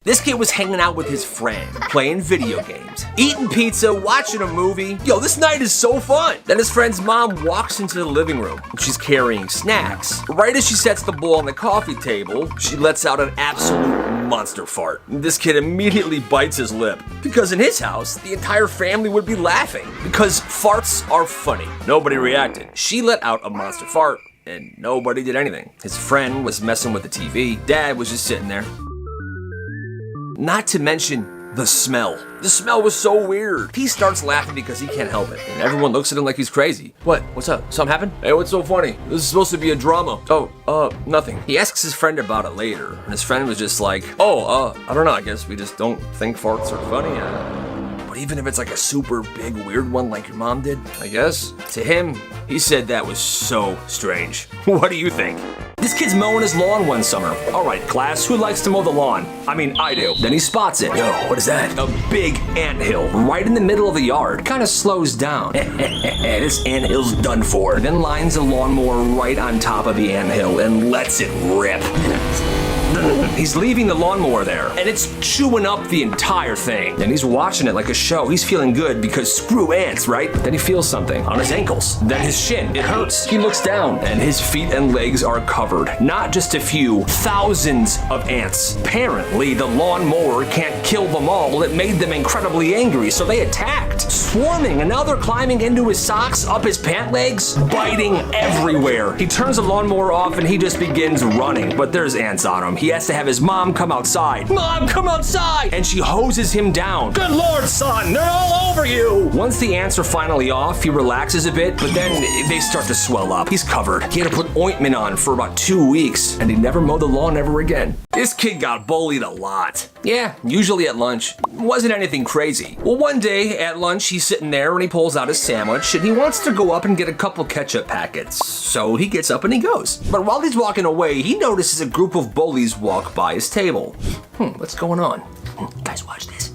This kid was hanging out with his friend, playing video games, eating pizza, watching a movie. Yo, this night is so fun. Then his friend's mom walks into the living room. She's carrying snacks. Right as she sets the bowl on the coffee table, she lets out an absolute monster fart. This kid immediately bites his lip because in his house, the entire family would be laughing because farts are funny. Nobody reacted. She let out a monster fart and nobody did anything. His friend was messing with the TV. Dad was just sitting there. Not to mention the smell. The smell was so weird. He starts laughing because he can't help it. And everyone looks at him like he's crazy. What? What's up? Something happened? Hey, what's so funny? This is supposed to be a drama. Oh, nothing. He asks his friend about it later. And his friend was just like, I don't know. I guess we just don't think farts are funny. But even if it's like a super big weird one like your mom did, I guess. To him, he said that was so strange. What do you think? This kid's mowing his lawn one summer. All right, class, who likes to mow the lawn? I mean, I do. Then he spots it. Yo, what is that? A big anthill right in the middle of the yard. Kind of slows down. This anthill's done for. Then lines the lawnmower right on top of the anthill and lets it rip. He's leaving the lawnmower there, and it's chewing up the entire thing. And he's watching it like a show. He's feeling good because screw ants, right? Then he feels something on his ankles. Then his shin, it hurts. He looks down, and his feet and legs are covered. Not just a few, thousands of ants. Apparently, the lawnmower can't kill them all. It made them incredibly angry, so they attacked, swarming, and now they're climbing into his socks, up his pant legs, biting everywhere. He turns the lawnmower off, and he just begins running, but there's ants on him. He has to have his mom come outside. Mom, come outside! And she hoses him down. Good Lord, son, they're all over you! Once the ants are finally off, he relaxes a bit, but then they start to swell up. He's covered. He had to put ointment on for about 2 weeks, and he never mowed the lawn ever again. This kid got bullied a lot. Yeah, usually at lunch. Wasn't anything crazy. Well, one day at lunch, he's sitting there and he pulls out his sandwich and he wants to go up and get a couple ketchup packets. So he gets up and he goes. But while he's walking away, he notices a group of bullies walk by his table. What's going on? Guys, watch this.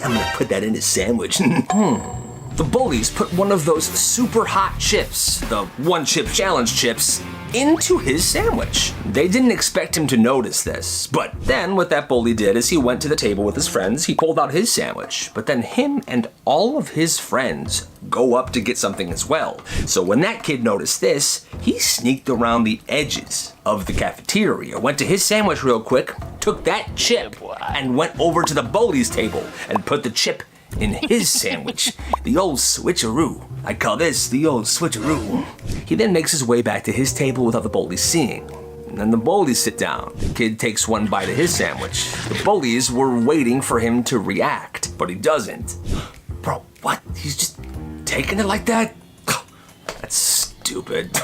I'm gonna put that in his sandwich. The bullies put one of those super hot chips, the one chip challenge chips, into his sandwich. They didn't expect him to notice this, but then what that bully did is he went to the table with his friends, he pulled out his sandwich, but then him and all of his friends go up to get something as well. So when that kid noticed this, he sneaked around the edges of the cafeteria, went to his sandwich real quick, took that chip, and went over to the bully's table and put the chip in his sandwich. The old switcheroo. I call this the old switcheroo. He then makes his way back to his table without the bullies seeing. And then the bullies sit down. The kid takes one bite of his sandwich. The bullies were waiting for him to react, but he doesn't. Bro, what? He's just taking it like that? That's stupid.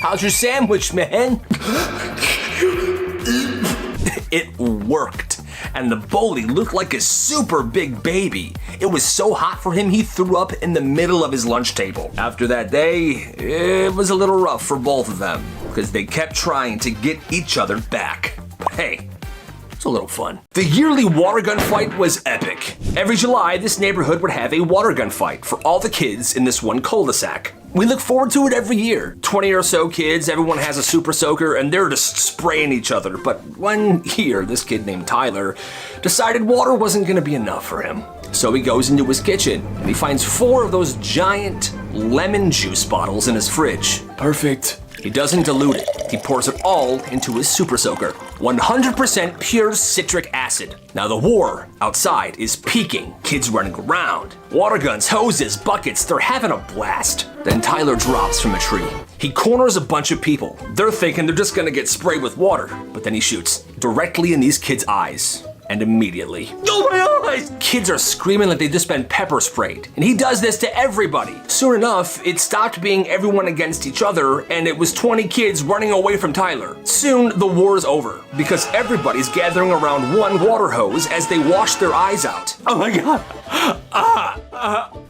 How's your sandwich, man? It worked, and the bully looked like a super big baby. It was so hot for him, he threw up in the middle of his lunch table. After that day, it was a little rough for both of them, because they kept trying to get each other back. But hey, it's a little fun. The yearly water gun fight was epic. Every July, this neighborhood would have a water gun fight for all the kids in this one cul-de-sac. We look forward to it every year. 20 or so kids, everyone has a super soaker, and they're just spraying each other. But one year, this kid named Tyler decided water wasn't gonna be enough for him. So he goes into his kitchen, and he finds 4 of those giant lemon juice bottles in his fridge. Perfect. He doesn't dilute it. He pours it all into his super soaker. 100% pure citric acid. Now the war outside is peaking. Kids running around. Water guns, hoses, buckets, they're having a blast. Then Tyler drops from a tree. He corners a bunch of people. They're thinking they're just gonna get sprayed with water. But then he shoots directly in these kids' eyes. And immediately, oh my eyes! Kids are screaming like they've just been pepper sprayed. And he does this to everybody. Soon enough, it stopped being everyone against each other, and it was 20 kids running away from Tyler. Soon, the war's over, because everybody's gathering around one water hose as they wash their eyes out. Oh my God.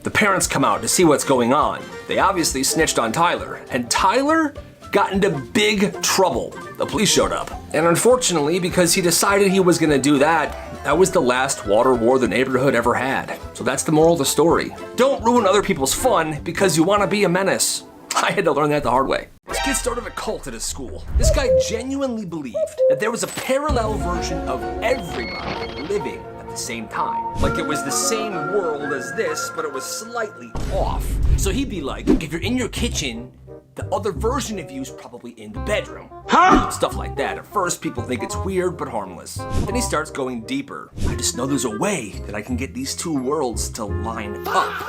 The parents come out to see what's going on. They obviously snitched on Tyler, and Tyler got into big trouble. The police showed up. And unfortunately, because he decided he was gonna do that, that was the last water war the neighborhood ever had. So that's the moral of the story. Don't ruin other people's fun because you wanna be a menace. I had to learn that the hard way. kid started a cult at his school. This guy genuinely believed that there was a parallel version of everybody living at the same time. Like it was the same world as this, but it was slightly off. So he'd be like, if you're in your kitchen, the other version of you's probably in the bedroom. Huh? Stuff like that. At first, people think it's weird, but harmless. Then he starts going deeper. I just know there's a way that I can get these two worlds to line up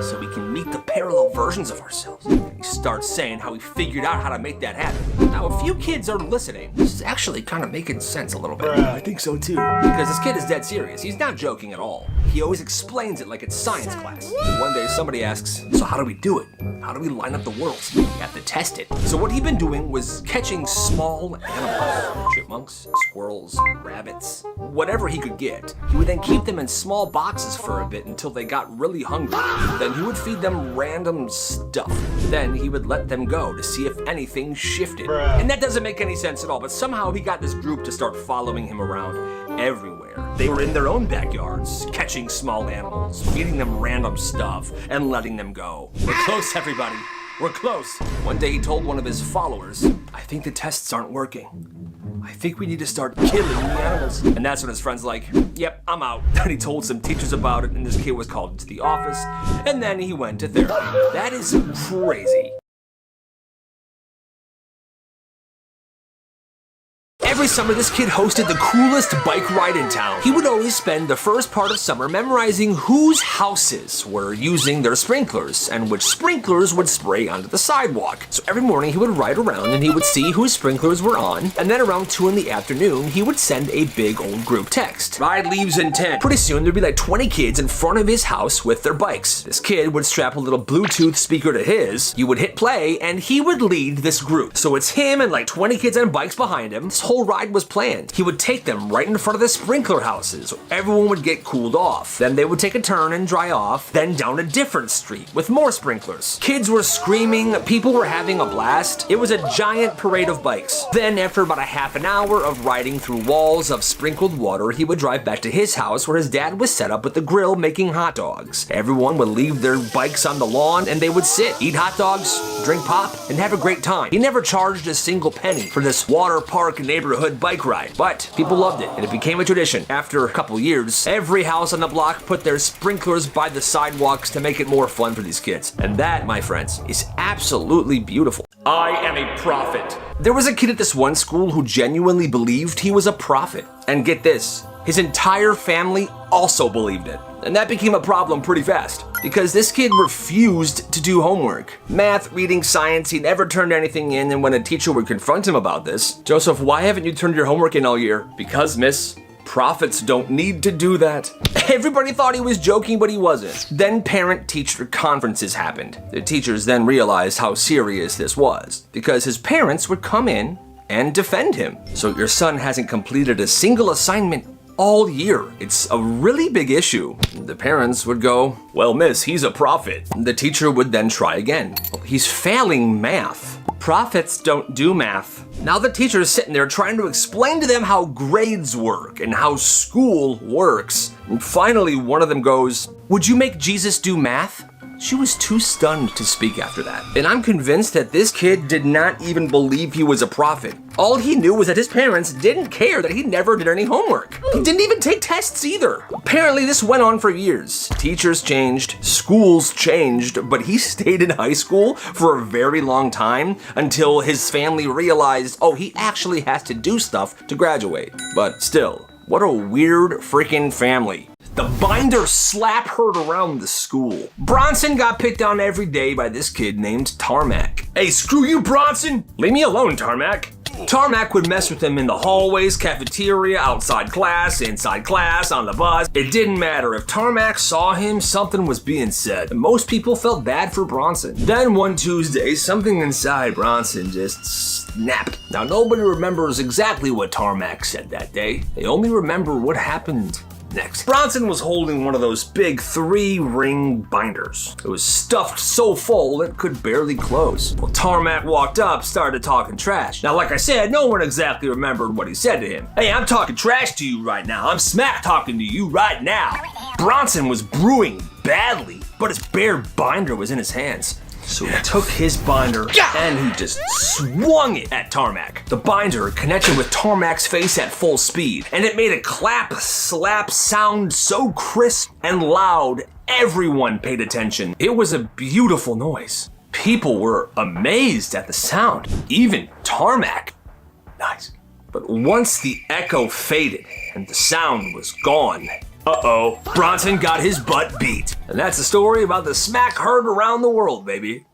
so we can meet the parallel versions of ourselves. And he starts saying how he figured out how to make that happen. Now, a few kids are listening. This is actually kind of making sense a little bit. I think so too. Because this kid is dead serious. He's not joking at all. He always explains it like it's science class. One day somebody asks, so how do we do it? How do we line up the worlds? We have to test it. So what he'd been doing was catching small animals, chipmunks, squirrels, rabbits, whatever he could get. He would then keep them in small boxes for a bit until they got really hungry. Then he would feed them random stuff. Then he would let them go to see if anything shifted. And that doesn't make any sense at all, but somehow he got this group to start following him around everywhere. They were in their own backyards, catching small animals, feeding them random stuff, and letting them go. We're close, everybody. We're close. One day he told one of his followers, I think the tests aren't working. I think we need to start killing the animals. And that's when his friend's like, yep, I'm out. Then he told some teachers about it, and this kid was called into the office, and then he went to therapy. That is crazy. Every summer, this kid hosted the coolest bike ride in town. He would always spend the first part of summer memorizing whose houses were using their sprinklers and which sprinklers would spray onto the sidewalk. So every morning he would ride around and he would see whose sprinklers were on, and then around 2 in the afternoon, he would send a big old group text. Ride leaves in 10. Pretty soon, there'd be like 20 kids in front of his house with their bikes. This kid would strap a little Bluetooth speaker to his, you would hit play, and he would lead this group. So it's him and like 20 kids on bikes behind him. This whole ride was planned. He would take them right in front of the sprinkler houses so everyone would get cooled off. Then they would take a turn and dry off, then down a different street with more sprinklers. Kids were screaming, people were having a blast. It was a giant parade of bikes. Then after about a half an hour of riding through walls of sprinkled water, he would drive back to his house where his dad was set up with the grill making hot dogs. Everyone would leave their bikes on the lawn and they would sit, eat hot dogs, drink pop, and have a great time. He never charged a single penny for this water park neighborhood bike ride, but people loved it and it became a tradition. After a couple years, every house on the block put their sprinklers by the sidewalks to make it more fun for these kids. And that, my friends, is absolutely beautiful. I am a prophet. There was a kid at this one school who genuinely believed he was a prophet. And get this, his entire family also believed it. And that became a problem pretty fast, because this kid refused to do homework. Math, reading, science, he never turned anything in, and when a teacher would confront him about this, Joseph, why haven't you turned your homework in all year? Because, miss, prophets don't need to do that. Everybody thought he was joking, but he wasn't. Then parent-teacher conferences happened. The teachers then realized how serious this was, because his parents would come in and defend him. So your son hasn't completed a single assignment all year. It's a really big issue. The parents would go, well, miss, he's a prophet. The teacher would then try again. He's failing math. Prophets don't do math. Now the teacher is sitting there trying to explain to them how grades work and how school works. And finally, one of them goes, would you make Jesus do math? She was too stunned to speak after that. And I'm convinced that this kid did not even believe he was a prophet. All he knew was that his parents didn't care that he never did any homework. He didn't even take tests either. Apparently this went on for years. Teachers changed, schools changed, but he stayed in high school for a very long time until his family realized, oh, he actually has to do stuff to graduate. But still, what a weird freaking family. The binder slap heard around the school. Bronson got picked on every day by this kid named Tarmac. Hey, screw you, Bronson! Leave me alone, Tarmac. Tarmac would mess with him in the hallways, cafeteria, outside class, inside class, on the bus. It didn't matter. If Tarmac saw him, something was being said. And most people felt bad for Bronson. Then one Tuesday, something inside Bronson just snapped. Now, nobody remembers exactly what Tarmac said that day. They only remember what happened next. Bronson was holding one of those big 3-ring binders. It was stuffed so full it could barely close. Well, Tarmac walked up, started talking trash. Now, like I said, no one exactly remembered what he said to him. Hey, I'm talking trash to you right now. I'm smack talking to you right now. Bronson was brewing badly, but his bare binder was in his hands. So he took his binder and he just swung it at Tarmac. The binder connected with Tarmac's face at full speed, and it made a clap slap sound so crisp and loud everyone paid attention. It was a beautiful noise. People were amazed at the sound, even Tarmac. Nice. But once the echo faded and the sound was gone, Bronson got his butt beat. And that's the story about the smack heard around the world, baby.